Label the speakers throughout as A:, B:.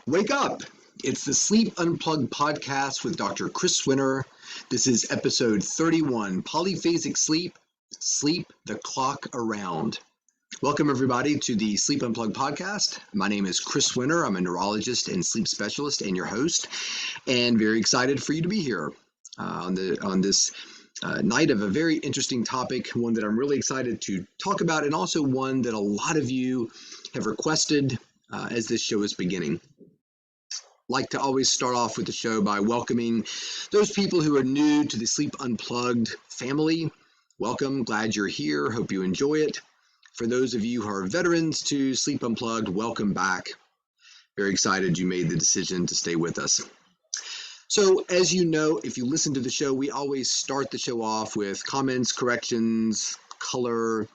A: Wake up! It's the Sleep Unplugged podcast with Dr. Chris Winter. This is episode 31, Polyphasic Sleep, Sleep the Clock Around. Welcome, everybody, to the Sleep Unplugged podcast. My name is Chris Winter. I'm a neurologist and sleep specialist and your host, and very excited for you to be here on this night of a very interesting topic, one that I'm really excited to talk about, and also one that a lot of you have requested as this show is beginning. Like to always start off with the show by welcoming those people who are new to the Sleep Unplugged family. Welcome, glad you're here, hope you enjoy it. For those of you who are veterans to Sleep Unplugged, welcome back. Very excited you made the decision to stay with us. So as you know, if you listen to the show, we always start the show off with comments, corrections, color,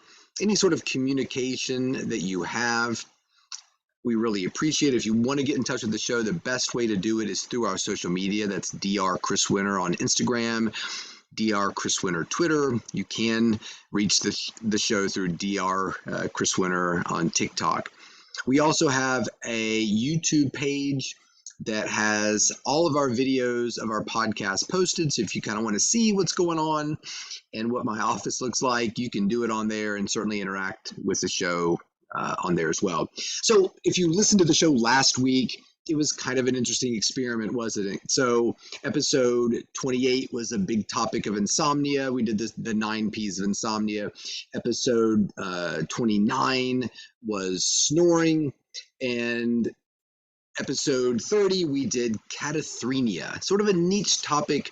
A: any sort of communication that you have. We really appreciate it. If you want to get in touch with the show, the best way to do it is through our social media. That's Dr. Chris Winter on Instagram, Dr. Chris Winter Twitter. You can reach the show through Dr. Chris Winter on TikTok. We also have a YouTube page that has all of our videos of our podcast posted. So if you kind of want to see what's going on and what my office looks like, you can do it on there and certainly interact with the show on there as well. So if you listened to the show last week, it was kind of an interesting experiment, wasn't it? So episode 28 was a big topic of insomnia. We did the 9 P's of insomnia. Episode 29 was snoring. And episode 30, we did cataphrenia, sort of a niche topic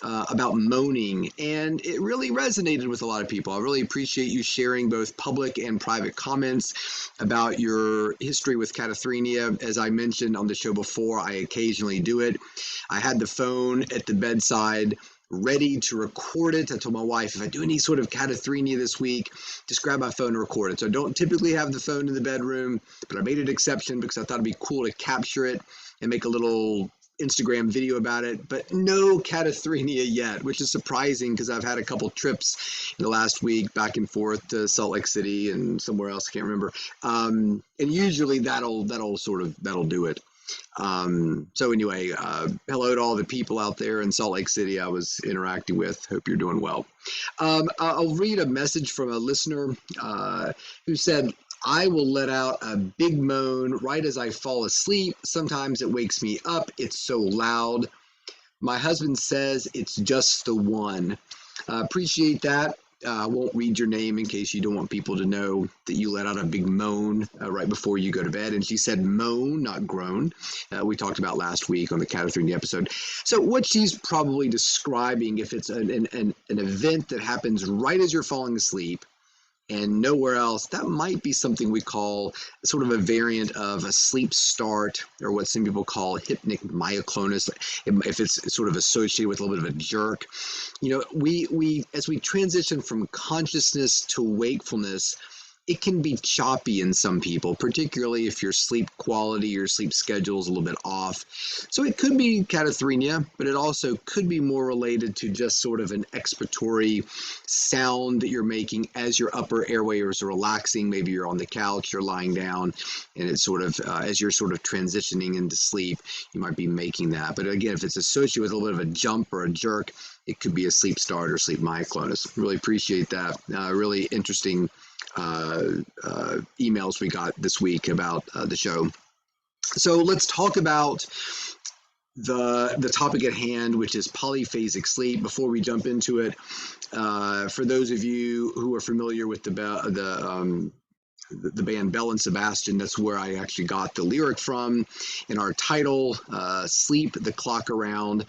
A: about moaning, and it really resonated with a lot of people. I really appreciate you sharing both public and private comments about your history with cataphrenia. As I mentioned on the show before, I occasionally do it. I had the phone at the bedside ready to record it. I told my wife, if I do any sort of cataphrenia this week, just grab my phone and record it. So I don't typically have the phone in the bedroom, but I made an exception because I thought it'd be cool to capture it and make a little Instagram video about it. But no cataphrenia yet, which is surprising because I've had a couple trips in the last week back and forth to Salt Lake City and somewhere else, I can't remember. And usually that'll do it. So anyway, hello to all the people out there in Salt Lake City I was interacting with. Hope you're doing well. I'll read a message from a listener who said, I will let out a big moan right as I fall asleep. Sometimes it wakes me up. It's so loud. My husband says it's just the one. Appreciate that. I won't read your name in case you don't want people to know that you let out a big moan right before you go to bed. And she said moan, not groan. We talked about last week on the cataphrenia episode. So what she's probably describing, if it's an event that happens right as you're falling asleep and nowhere else, that might be something we call sort of a variant of a sleep start, or what some people call hypnic myoclonus, if it's sort of associated with a little bit of a jerk. You know, we as we transition from consciousness to wakefulness, it can be choppy in some people, particularly if your sleep quality, your sleep schedule is a little bit off. So it could be cataphrenia, but it also could be more related to just sort of an expiratory sound that you're making as your upper airway is relaxing. Maybe you're on the couch, you're lying down, and it's sort of, as you're sort of transitioning into sleep, you might be making that. But again, if it's associated with a little bit of a jump or a jerk, it could be a sleep start or sleep myoclonus. Really appreciate that. Really interesting emails we got this week about the show. So let's talk about the topic at hand, which is polyphasic sleep. Before we jump into it, for those of you who are familiar with the band Belle and Sebastian, that's where I actually got the lyric from. In our title, Sleep the Clock Around,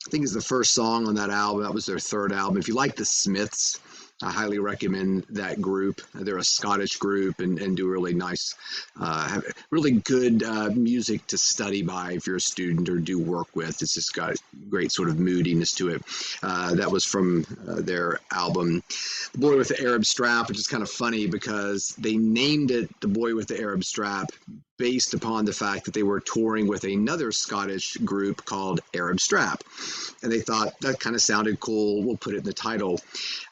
A: I think is the first song on that album. That was their third album. If you like the Smiths, I highly recommend that group. They're a Scottish group and do really nice, have really good music to study by if you're a student or do work with. It's just got great sort of moodiness to it. That was from their album, The Boy with the Arab Strap, which is kind of funny because they named it The Boy with the Arab Strap based upon the fact that they were touring with another Scottish group called Arab Strap. And they thought that kind of sounded cool. We'll put it in the title.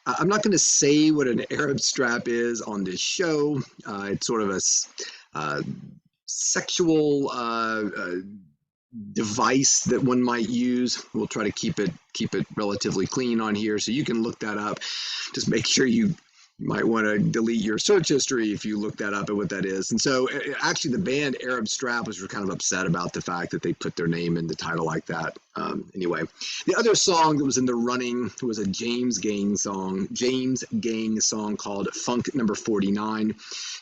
A: I'm not going to say what an Arab Strap is on this show. It's sort of a sexual device that one might use. We'll try to keep it relatively clean on here, so you can look that up. Just make sure you might want to delete your search history if you look that up at what that is. And so actually the band Arab Strap was kind of upset about the fact that they put their name in the title like that. Anyway, the other song that was in the running was a James Gang song called Funk Number 49.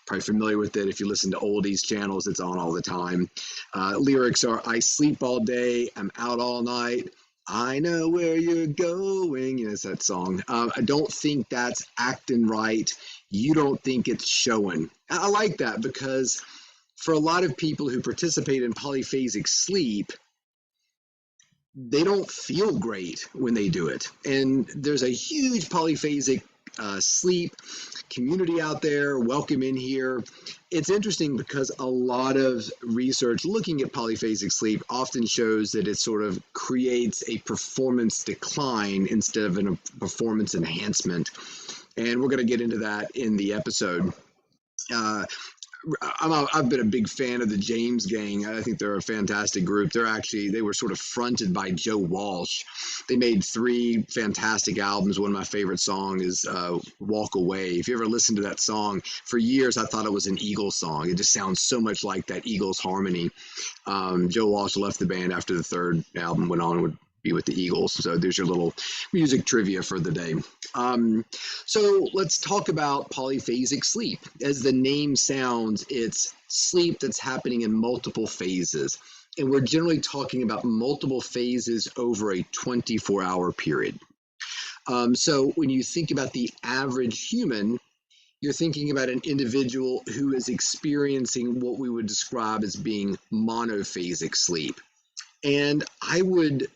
A: Probably familiar with it. If you listen to oldies channels, it's on all the time. Lyrics are, I sleep all day, I'm out all night, I know where you're going. It's that song. I don't think that's acting right. You don't think it's showing. I like that because for a lot of people who participate in polyphasic sleep, they don't feel great when they do it. And there's a huge polyphasic sleep community out there. Welcome in here. It's interesting because a lot of research looking at polyphasic sleep often shows that it sort of creates a performance decline instead of a performance enhancement. And we're going to get into that in the episode. I've been a big fan of the James Gang. I think they're a fantastic group. They were sort of fronted by Joe Walsh. They made 3 fantastic albums. One of my favorite songs is Walk Away. If you ever listen to that song, for years I thought it was an Eagles song. It just sounds so much like that Eagles harmony. Joe Walsh left the band after the 3rd album, went on with be with the Eagles. So there's your little music trivia for the day. So let's talk about polyphasic sleep. As the name sounds, it's sleep that's happening in multiple phases. And we're generally talking about multiple phases over a 24-hour period. So when you think about the average human, you're thinking about an individual who is experiencing what we would describe as being monophasic sleep. And I would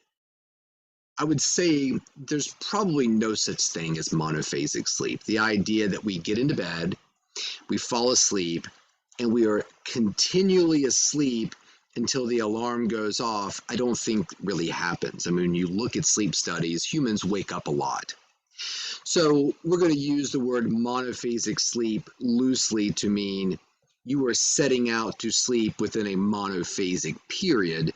A: say there's probably no such thing as monophasic sleep. The idea that we get into bed, we fall asleep, and we are continually asleep until the alarm goes off, I don't think really happens. I mean, when you look at sleep studies, humans wake up a lot. So we're going to use the word monophasic sleep loosely to mean you are setting out to sleep within a monophasic period,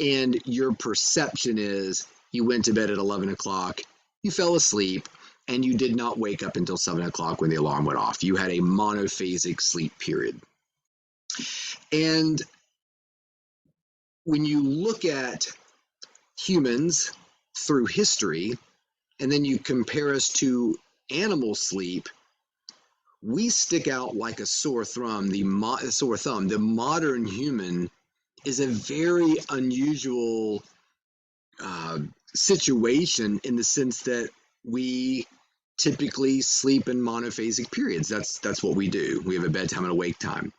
A: and your perception is you went to bed at 11 o'clock, you fell asleep, and you did not wake up until 7 o'clock when the alarm went off. You had a monophasic sleep period. And when you look at humans through history, and then you compare us to animal sleep, we stick out like a sore thumb. The modern human is a very unusual situation in the sense that we typically sleep in monophasic periods. That's what we do. We have a bedtime and a wake time.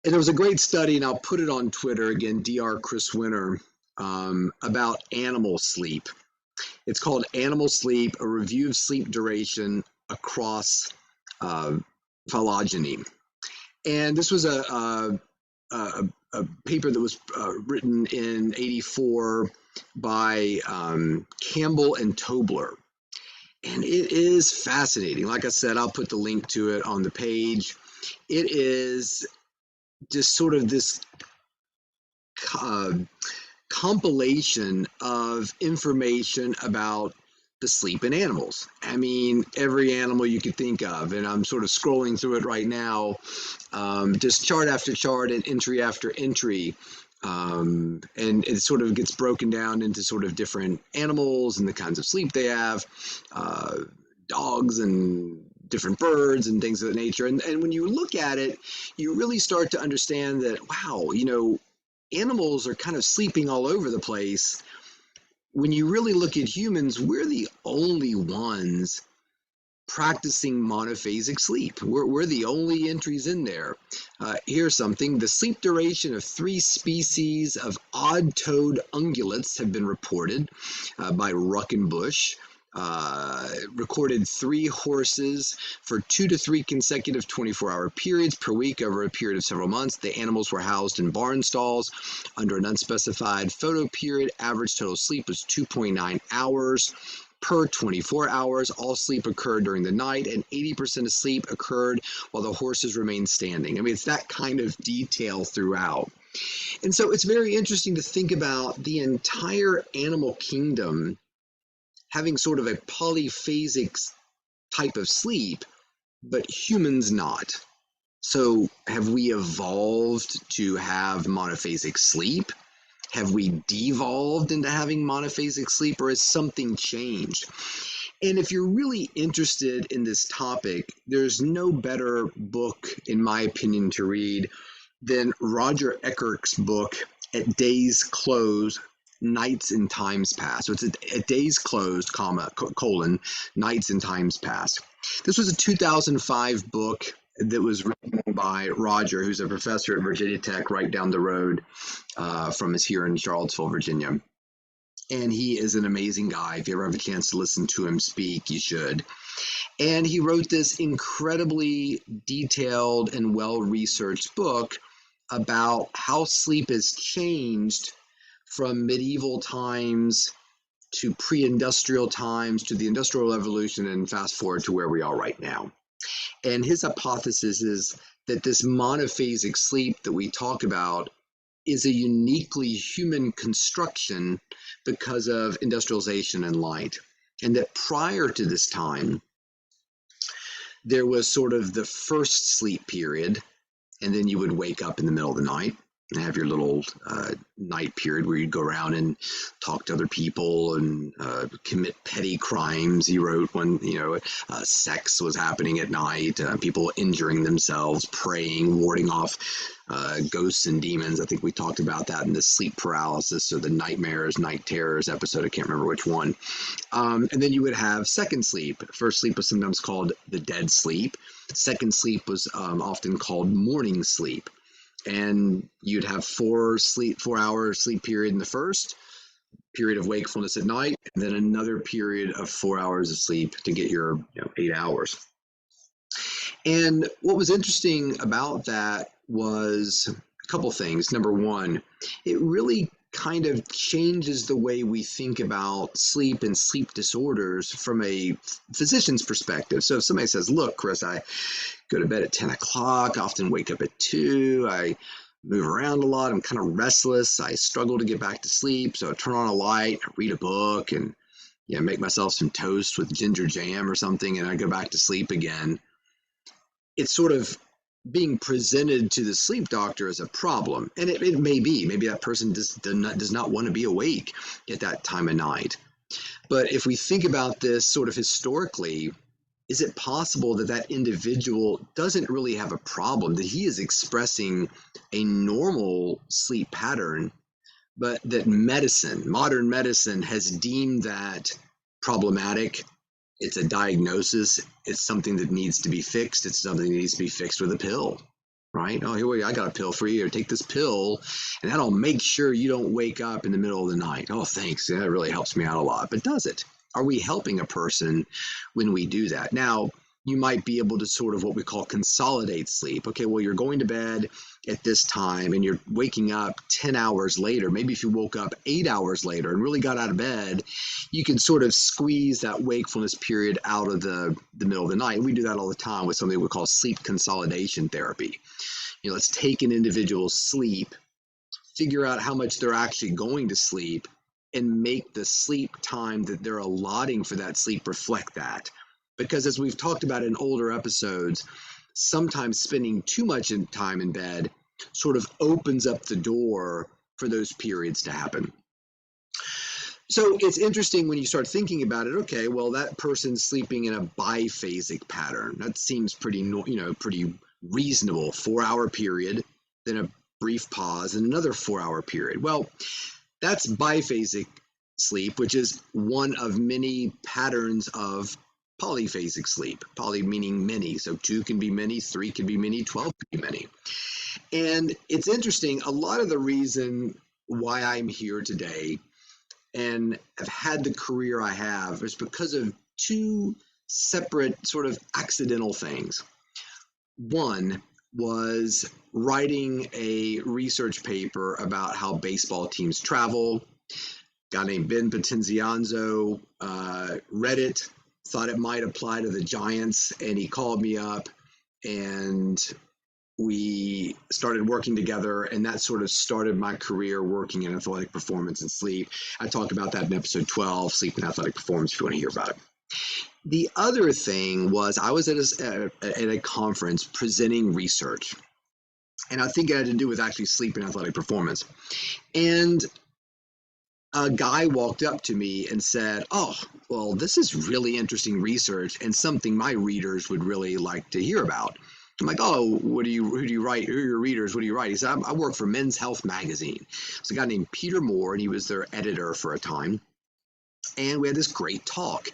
A: And there was a great study, and I'll put it on Twitter again, Dr. Chris Winter, about animal sleep. It's called Animal Sleep, a review of sleep duration across phylogeny. And this was a paper that was written in '84 by Campbell and Tobler. And it is fascinating. Like I said, I'll put the link to it on the page. It is just sort of this compilation of information about the sleep in animals. I mean, every animal you could think of, and I'm sort of scrolling through it right now, just chart after chart and entry after entry. And it sort of gets broken down into sort of different animals and the kinds of sleep they have, dogs and different birds and things of that nature. And when you look at it, you really start to understand that, wow, animals are kind of sleeping all over the place. When you really look at humans, we're the only ones practicing monophasic sleep. We're the only entries in there. Here's something. The sleep duration of 3 species of odd-toed ungulates have been reported by Ruckenbush. Recorded 3 horses for 2 to 3 consecutive 24-hour periods per week over a period of several months. The animals were housed in barn stalls under an unspecified photo period. Average total sleep was 2.9 hours per 24 hours. All sleep occurred during the night, and 80% of sleep occurred while the horses remained standing. I mean, it's that kind of detail throughout. And so it's very interesting to think about the entire animal kingdom having sort of a polyphasic type of sleep, but humans not. So have we evolved to have monophasic sleep? Have we devolved into having monophasic sleep, or has something changed? And if you're really interested in this topic, there's no better book, in my opinion, to read than Roger Eckert's book, At Days Closed, Nights and Times Past. So it's at days closed, nights and times past. This was a 2005 book that was written by Roger, who's a professor at Virginia Tech right down the road from us here in Charlottesville, Virginia. And he is an amazing guy. If you ever have a chance to listen to him speak, you should. And he wrote this incredibly detailed and well-researched book about how sleep has changed from medieval times to pre-industrial times to the Industrial Revolution, and fast forward to where we are right now. And his hypothesis is that this monophasic sleep that we talk about is a uniquely human construction because of industrialization and light. And that prior to this time, there was sort of the first sleep period, and then you would wake up in the middle of the night and have your little night period where you'd go around and talk to other people and commit petty crimes. He wrote when, sex was happening at night, people injuring themselves, praying, warding off ghosts and demons. I think we talked about that in the sleep paralysis or the nightmares, night terrors episode. I can't remember which one. And then you would have second sleep. First sleep was sometimes called the dead sleep. Second sleep was often called morning sleep. And you'd have 4 hour sleep period in the first, period of wakefulness at night, and then another period of 4 hours of sleep to get your 8 hours. And what was interesting about that was a couple things. Number one, it really kind of changes the way we think about sleep and sleep disorders from a physician's perspective. So if somebody says, look, Chris, I go to bed at 10 o'clock, often wake up at 2, I move around a lot, I'm kind of restless, I struggle to get back to sleep, so I turn on a light, I read a book, and make myself some toast with ginger jam or something, and I go back to sleep again. It's sort of being presented to the sleep doctor as a problem. And it may be, maybe that person does not want to be awake at that time of night. But if we think about this sort of historically, is it possible that that individual doesn't really have a problem, that he is expressing a normal sleep pattern, but that modern medicine has deemed that problematic? It's a diagnosis. It's something that needs to be fixed. It's something that needs to be fixed with a pill, right? Oh, here we go. I got a pill for you. Take this pill, and that'll make sure you don't wake up in the middle of the night. Oh, thanks. That really helps me out a lot. But does it? Are we helping a person when we do that? Now, you might be able to sort of what we call consolidate sleep. Okay, well, you're going to bed at this time and you're waking up 10 hours later. Maybe if you woke up 8 hours later and really got out of bed, you can sort of squeeze that wakefulness period out of the middle of the night. And we do that all the time with something we call sleep consolidation therapy. Let's take an individual's sleep, figure out how much they're actually going to sleep, and make the sleep time that they're allotting for that sleep reflect that. Because as we've talked about in older episodes, sometimes spending too much time in bed sort of opens up the door for those periods to happen. So it's interesting when you start thinking about it. Okay, well, that person's sleeping in a biphasic pattern. That seems pretty reasonable. 4-hour period, then a brief pause, and another 4-hour period. Well, that's biphasic sleep, which is one of many patterns of polyphasic sleep. Poly meaning many. So 2 can be many, 3 can be many, 12 can be many. And it's interesting, a lot of the reason why I'm here today and have had the career I have is because of 2 separate sort of accidental things. One was writing a research paper about how baseball teams travel. guy named Ben Potenzianzo read it, thought it might apply to the Giants, and he called me up, and we started working together, and that sort of started my career working in athletic performance and sleep. I talked about that in episode 12, Sleep and Athletic Performance, if you want to hear about it. The other thing was I was at a conference presenting research, and I think it had to do with actually sleep and athletic performance. And a guy walked up to me and said, "Oh, well, this is really interesting research and something my readers would really like to hear about." I'm like, "Oh, who do you write? Who are your readers? What do you write?" He said, "I work for Men's Health magazine." It's a guy named Peter Moore, and he was their editor for a time. And we had this great talk.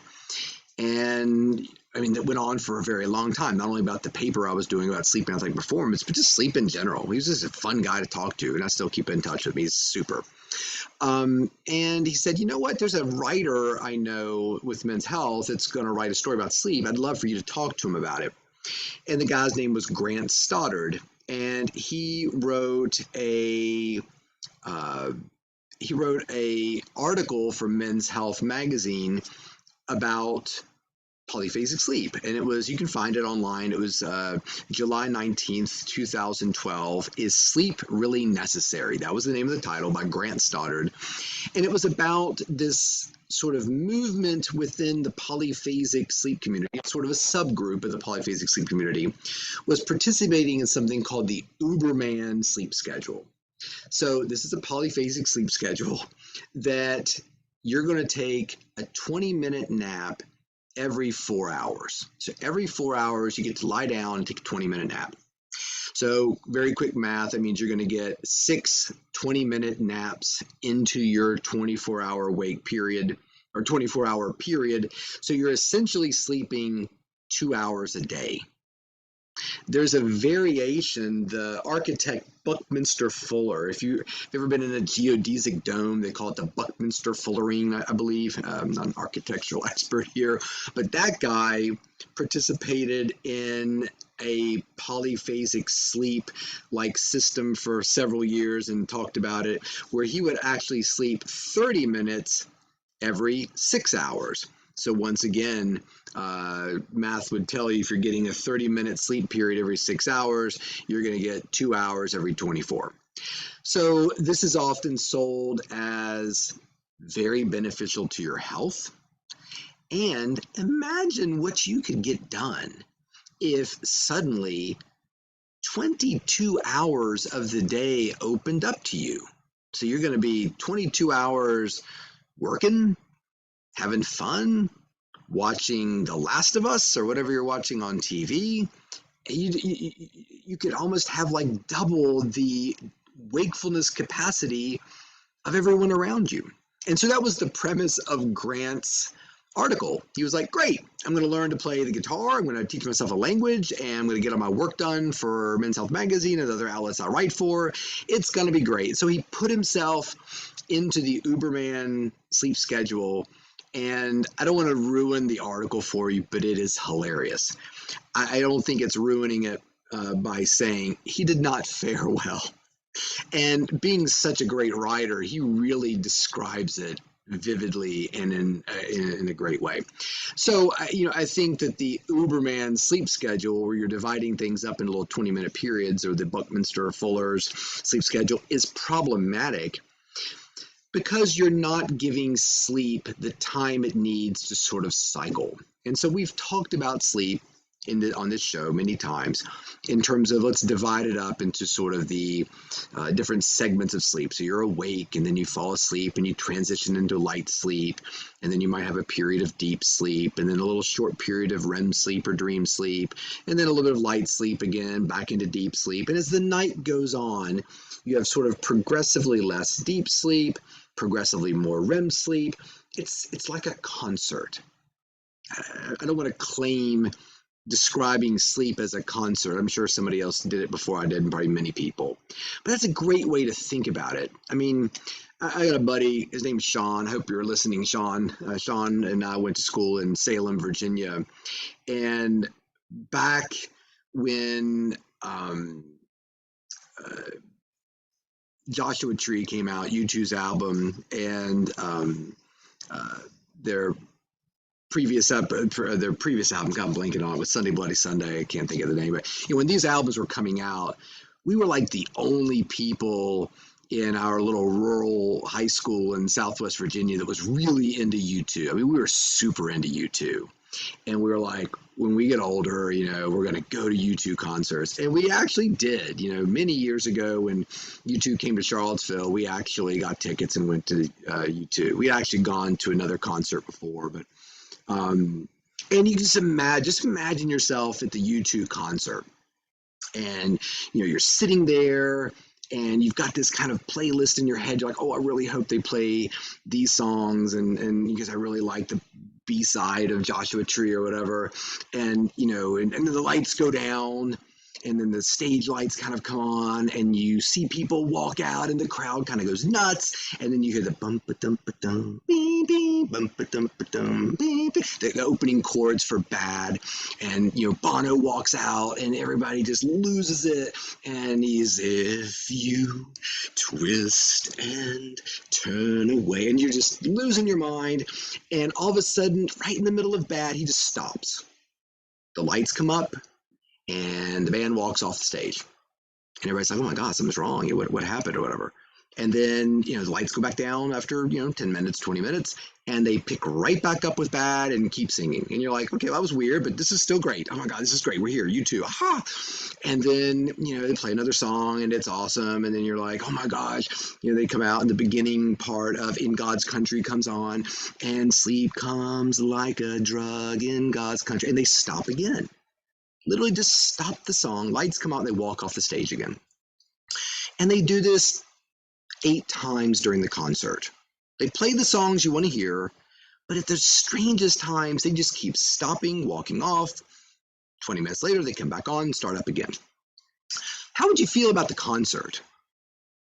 A: And I mean, that went on for a very long time, not only about the paper I was doing about sleep and athletic performance, but just sleep in general. He was just a fun guy to talk to, and I still keep in touch with him. He's super. And he said, "You know what? There's a writer I know with Men's Health that's going to write a story about sleep. I'd love for you to talk to him about it." And the guy's name was Grant Stoddard, and he wrote a article for Men's Health magazine about Polyphasic sleep, and it was, you can find it online. It was July 19th, 2012. Is Sleep Really Necessary? That was the name of the title, by Grant Stoddard. And it was about this sort of movement within the polyphasic sleep community, sort of a subgroup of the polyphasic sleep community, was participating in something called the Uberman Sleep Schedule. So this is a polyphasic sleep schedule that you're going to take a 20-minute nap every 4 hours. So every 4 hours, you get to lie down and take a 20-minute nap. So very quick math, that means you're going to get 6 20-minute naps into your 24-hour wake period, or 24-hour period. So you're essentially sleeping 2 hours a day. There's a variation, the architect Buckminster Fuller, if you've ever been in a geodesic dome, they call it the Buckminster Fullerene, I believe. I'm not an architectural expert here, but that guy participated in a polyphasic sleep like system for several years and talked about it, where he would actually sleep 30 minutes every 6 hours. So once again, math would tell you if you're getting a 30-minute sleep period every 6 hours, you're going to get 2 hours every 24. So this is often sold as very beneficial to your health. And imagine what you could get done if suddenly 22 hours of the day opened up to you. So you're going to be 22 hours working, having fun, watching The Last of Us or whatever you're watching on TV. You could almost have like double the wakefulness capacity of everyone around you. And so that was the premise of Grant's article. He was like, "Great, I'm going to learn to play the guitar. I'm going to teach myself a language, and I'm going to get all my work done for Men's Health magazine and other outlets I write for. It's going to be great." So he put himself into the Uberman Sleep Schedule. And I don't want to ruin the article for you, but it is hilarious. I don't think it's ruining it by saying he did not fare well. And being such a great writer, he really describes it vividly and in a great way. So, I think that the Uberman Sleep Schedule, where you're dividing things up into little 20-minute periods, or the Buckminster Fuller's sleep schedule, is problematic, because you're not giving sleep the time it needs to sort of cycle. And so we've talked about sleep on this show many times in terms of, let's divide it up into sort of the different segments of sleep. So you're awake, and then you fall asleep, and you transition into light sleep, and then you might have a period of deep sleep, and then a little short period of REM sleep or dream sleep, and then a little bit of light sleep again, back into deep sleep. And as the night goes on, you have sort of progressively less deep sleep, progressively more REM sleep. It's like a concert. I don't want to claim describing sleep as a concert. I'm sure somebody else did it before I did, and probably many people. But that's a great way to think about it. I mean, I got a buddy, his name's Sean. I hope you're listening, Sean. Sean and I went to school in Salem, Virginia. And back when Joshua Tree came out, U2's album, and uh, their their previous album, got blanking on it, was Sunday Bloody Sunday. I can't think of the name, but when these albums were coming out, we were like the only people in our little rural high school in Southwest Virginia that was really into U2. I mean, we were super into U2. And we were like, when we get older, we're going to go to U2 concerts. And we actually did. Many years ago when U2 came to Charlottesville, we actually got tickets and went to U2. We'd actually gone to another concert before, but and you just imagine yourself at the U2 concert, and you're sitting there and you've got this kind of playlist in your head. You're like, oh, I really hope they play these songs, and because I really like the B-side of Joshua Tree or whatever. And and then the lights go down, and then the stage lights kind of come on, and you see people walk out, and the crowd kind of goes nuts, and then you hear the bump a dump a dum bee bee bump a dump a dum bee bee, the opening chords for Bad, and Bono walks out, and everybody just loses it, and he's if you twist and turn away, and you're just losing your mind, and all of a sudden, right in the middle of Bad, he just stops. The lights come up, and the band walks off the stage, and everybody's like, oh my God, something's wrong. What happened or whatever. And then, the lights go back down after, 10 minutes, 20 minutes, and they pick right back up with Bad and keep singing. And you're like, okay, that was weird, but this is still great. Oh my God, this is great. We're here. U2. Aha. And then, they play another song and it's awesome. And then you're like, oh my gosh, they come out and the beginning part of In God's Country comes on, and sleep comes like a drug in God's country. And they stop again. Literally just stop the song, lights come out, and they walk off the stage again. And they do this 8 times during the concert. They play the songs you want to hear, but at the strangest times, they just keep stopping, walking off. 20 minutes later, they come back on and start up again. How would you feel about the concert?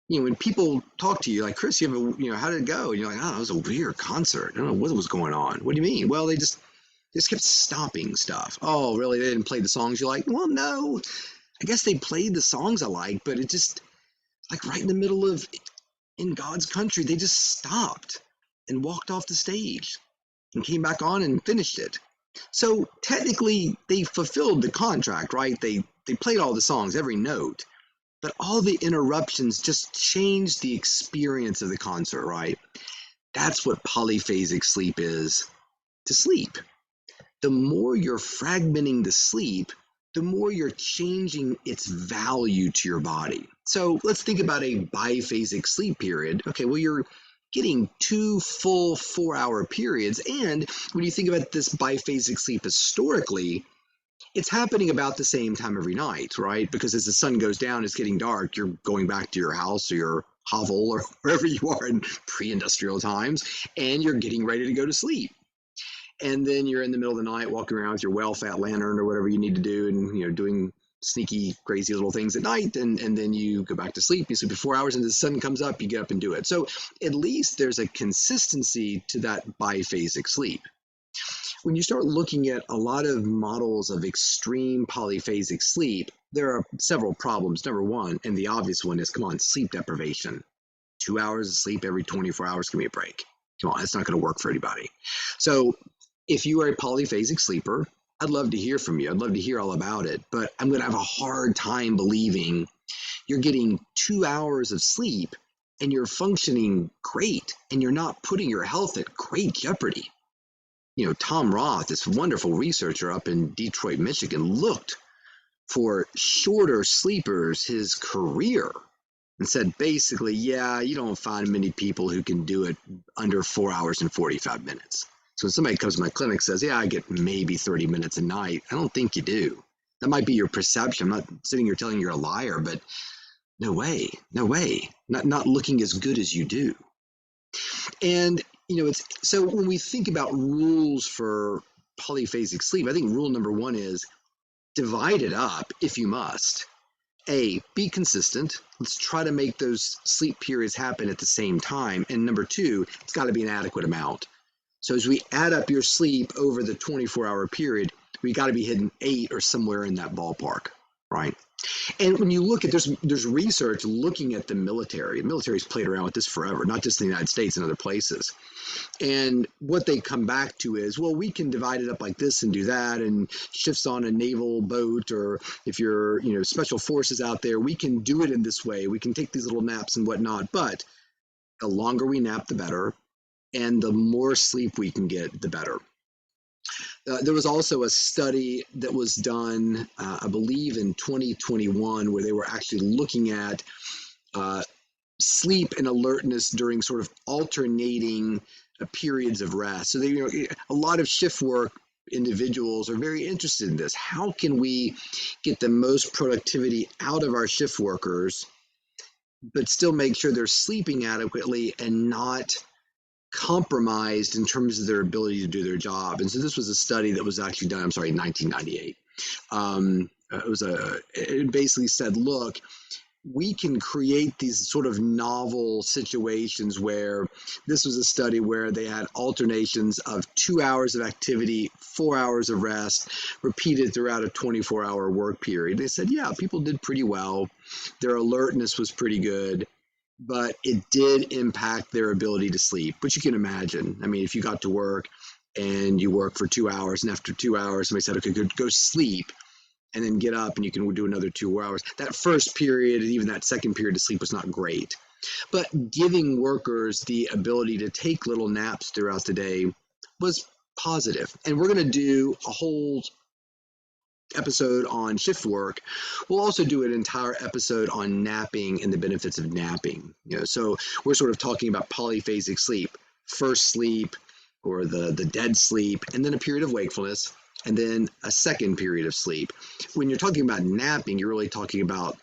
A: When people talk to you, like, Chris, you have how did it go? And you're like, oh, it was a weird concert. I don't know what was going on. What do you mean? Well, they just kept stopping stuff. Oh, really? They didn't play the songs you like? Well, no. I guess they played the songs I like, but it just, like right in the middle of In God's Country, they just stopped and walked off the stage and came back on and finished it. So technically, they fulfilled the contract, right? They played all the songs, every note, but all the interruptions just changed the experience of the concert, right? That's what polyphasic sleep is to sleep. The more you're fragmenting the sleep, the more you're changing its value to your body. So let's think about a biphasic sleep period. Okay, well, you're getting 2 full 4-hour periods. And when you think about this biphasic sleep historically, it's happening about the same time every night, right? Because as the sun goes down, it's getting dark, you're going back to your house or your hovel or wherever you are in pre-industrial times, and you're getting ready to go to sleep. And then you're in the middle of the night walking around with your well-fat lantern or whatever you need to do, and doing sneaky, crazy little things at night, and then you go back to sleep. You sleep for 4 hours, and the sun comes up, you get up and do it. So at least there's a consistency to that biphasic sleep. When you start looking at a lot of models of extreme polyphasic sleep, there are several problems. Number one, and the obvious one, is, come on, sleep deprivation. 2 hours of sleep every 24 hours, give me a break. Come on, that's not going to work for anybody. So if you are a polyphasic sleeper, I'd love to hear from you. I'd love to hear all about it, but I'm going to have a hard time believing you're getting 2 hours of sleep and you're functioning great and you're not putting your health at great jeopardy. Tom Roth, this wonderful researcher up in Detroit, Michigan, looked for shorter sleepers his career and said basically, yeah, you don't find many people who can do it under 4 hours and 45 minutes. So when somebody comes to my clinic and says, yeah, I get maybe 30 minutes a night, I don't think you do. That might be your perception. I'm not sitting here telling you're a liar, but no way. Not looking as good as you do. And, it's so when we think about rules for polyphasic sleep, I think rule number 1 is divide it up if you must. A, be consistent. Let's try to make those sleep periods happen at the same time. And number 2, it's got to be an adequate amount. So as we add up your sleep over the 24-hour period, we got to be hitting 8 or somewhere in that ballpark. right. And when you look at there's research looking at the military. The military's played around with this forever, not just in the United States and other places. And what they come back to is, well, we can divide it up like this and do that, and shifts on a naval boat, or if you're, special forces out there, we can do it in this way. We can take these little naps and whatnot, but the longer we nap, the better, and the more sleep we can get, the better. There was also a study that was done, I believe, in 2021, where they were actually looking at sleep and alertness during sort of alternating periods of rest. So a lot of shift work individuals are very interested in this. How can we get the most productivity out of our shift workers, but still make sure they're sleeping adequately and not compromised in terms of their ability to do their job? And so this was a study that was actually done, in 1998. It basically said, look, we can create these sort of novel situations where this was a study where they had alternations of 2 hours of activity, 4 hours of rest, repeated throughout a 24-hour work period. They said, yeah, people did pretty well. Their alertness was pretty good, but it did impact their ability to sleep, which you can imagine. I mean, if you got to work and you work for 2 hours, and after 2 hours, somebody said, okay, go sleep, and then get up and you can do another 2 hours. That first period and even that second period of sleep was not great. But giving workers the ability to take little naps throughout the day was positive. And we're going to do a whole episode on shift work. We'll also do an entire episode on napping and the benefits of napping. So we're sort of talking about polyphasic sleep, first sleep, or the dead sleep, and then a period of wakefulness, and then a second period of sleep. When you're talking about napping, you're really talking about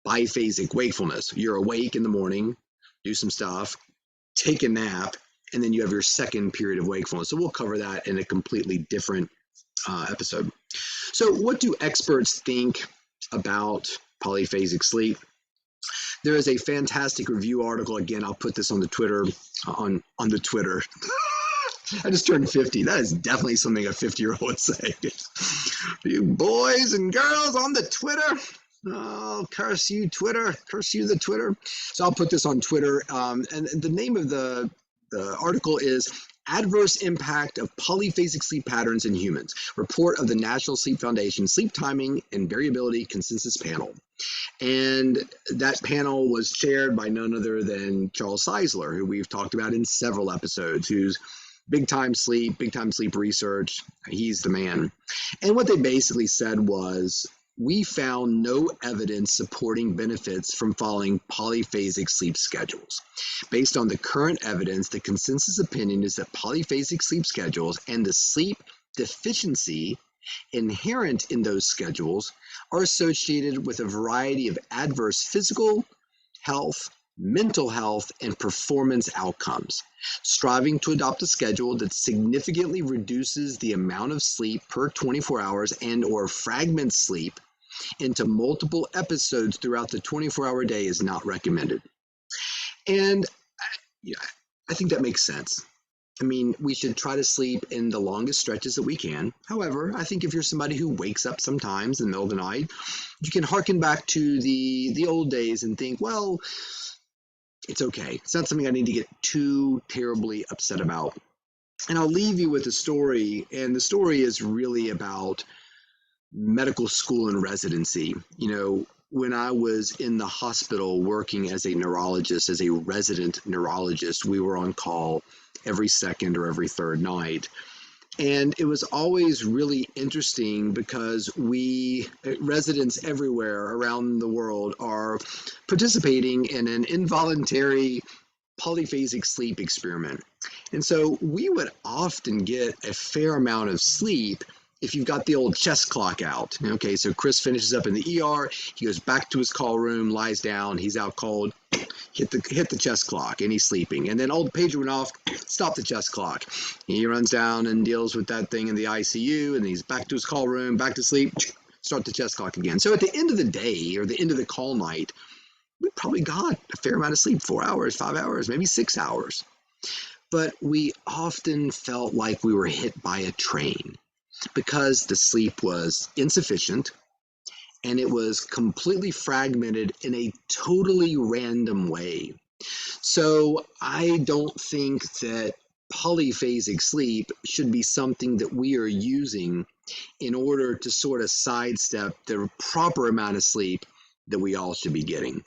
A: biphasic wakefulness. You're awake in the morning, do some stuff, take a nap, and then you have your second period of wakefulness. So we'll cover that in a completely different episode. So what do experts think about polyphasic sleep? There is a fantastic review article. Again, I'll put this on the Twitter, on the Twitter. I just turned 50. That is definitely something a 50-year-old would say. You boys and girls on the Twitter. Oh, curse you, Twitter. Curse you, the Twitter. So I'll put this on Twitter. And the name of the article is Adverse Impact of Polyphasic Sleep Patterns in Humans, Report of the National Sleep Foundation Sleep Timing and Variability Consensus Panel. And that panel was chaired by none other than Charles Czeisler, who we've talked about in several episodes, who's big time sleep research. He's the man. And what they basically said was, we found no evidence supporting benefits from following polyphasic sleep schedules. Based on the current evidence, the consensus opinion is that polyphasic sleep schedules and the sleep deficiency inherent in those schedules are associated with a variety of adverse physical, health, mental health, and performance outcomes. Striving to adopt a schedule that significantly reduces the amount of sleep per 24 hours and/or fragments sleep into multiple episodes throughout the 24-hour day is not recommended. And I think that makes sense. I mean, we should try to sleep in the longest stretches that we can. However, I think if you're somebody who wakes up sometimes in the middle of the night, you can harken back to the old days and think, well, it's okay. It's not something I need to get too terribly upset about. And I'll leave you with a story, and the story is really about medical school and residency. When I was in the hospital working as a neurologist, as a resident neurologist, we were on call every second or every third night. And it was always really interesting because residents everywhere around the world are participating in an involuntary polyphasic sleep experiment. And so we would often get a fair amount of sleep if you've got the old chest clock out. Okay, so Chris finishes up in the ER, he goes back to his call room, lies down, he's out cold, hit the chest clock, and he's sleeping. And then the pager went off, stop the chest clock. He runs down and deals with that thing in the ICU, and he's back to his call room, back to sleep, start the chest clock again. So at the end of the day, or the end of the call night, we probably got a fair amount of sleep, 4 hours, 5 hours, maybe 6 hours. But we often felt like we were hit by a train, because the sleep was insufficient and it was completely fragmented in a totally random way. So I don't think that polyphasic sleep should be something that we are using in order to sort of sidestep the proper amount of sleep that we all should be getting.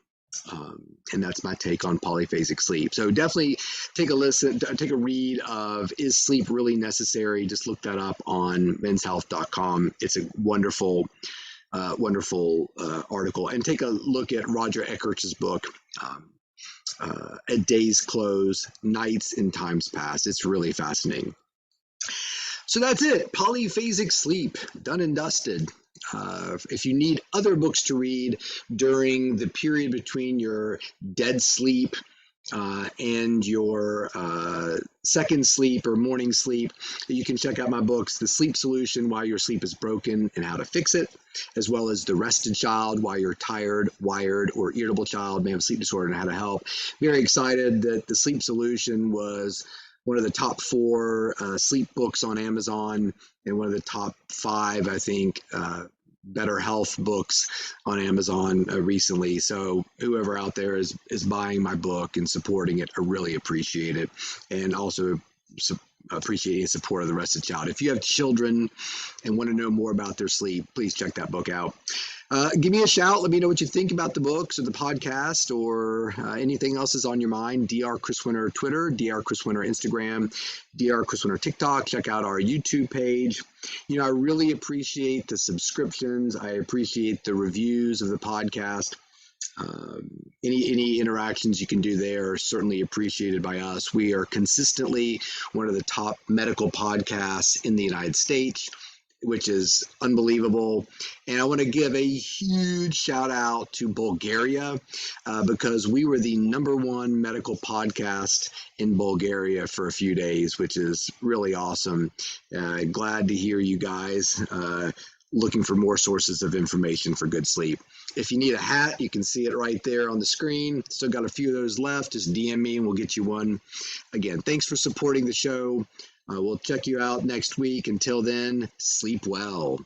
A: And that's my take on polyphasic sleep. So definitely take a read of Is Sleep Really Necessary? Just look that up on menshealth.com. It's a wonderful article. And take a look at Roger Eckert's book, At Day's Close, Nights and Times Past. It's really fascinating. So that's it. Polyphasic Sleep, done and dusted. If you need other books to read during the period between your dead sleep and your second sleep or morning sleep, you can check out my books, The Sleep Solution, Why Your Sleep is Broken and How to Fix It, as well as The Rested Child, Why Your Tired, Wired, or Irritable Child May Have a Sleep Disorder and How to Help. Very excited that The Sleep Solution was one of the top 4 sleep books on Amazon and one of the top 5, I think, better health books on Amazon recently. So whoever out there is buying my book and supporting it, I really appreciate it. And also appreciating support of The Rested Child. If you have children and want to know more about their sleep, please check that book out. Give me a shout. Let me know what you think about the books or the podcast or anything else is on your mind. Dr. Chris Winter Twitter, Dr. Chris Winter Instagram, Dr. Chris Winter TikTok. Check out our YouTube page. You know, I really appreciate the subscriptions. I appreciate the reviews of the podcast. Any interactions you can do there are certainly appreciated by us. We are consistently one of the top medical podcasts in the United States, which is unbelievable. And I want to give a huge shout out to Bulgaria because we were the #1 medical podcast in Bulgaria for a few days, which is really awesome. Glad to hear you guys looking for more sources of information for good sleep. If you need a hat, you can see it right there on the screen. Still got a few of those left. Just DM me and we'll get you one. Again, thanks for supporting the show. We'll check you out next week. Until then, sleep well.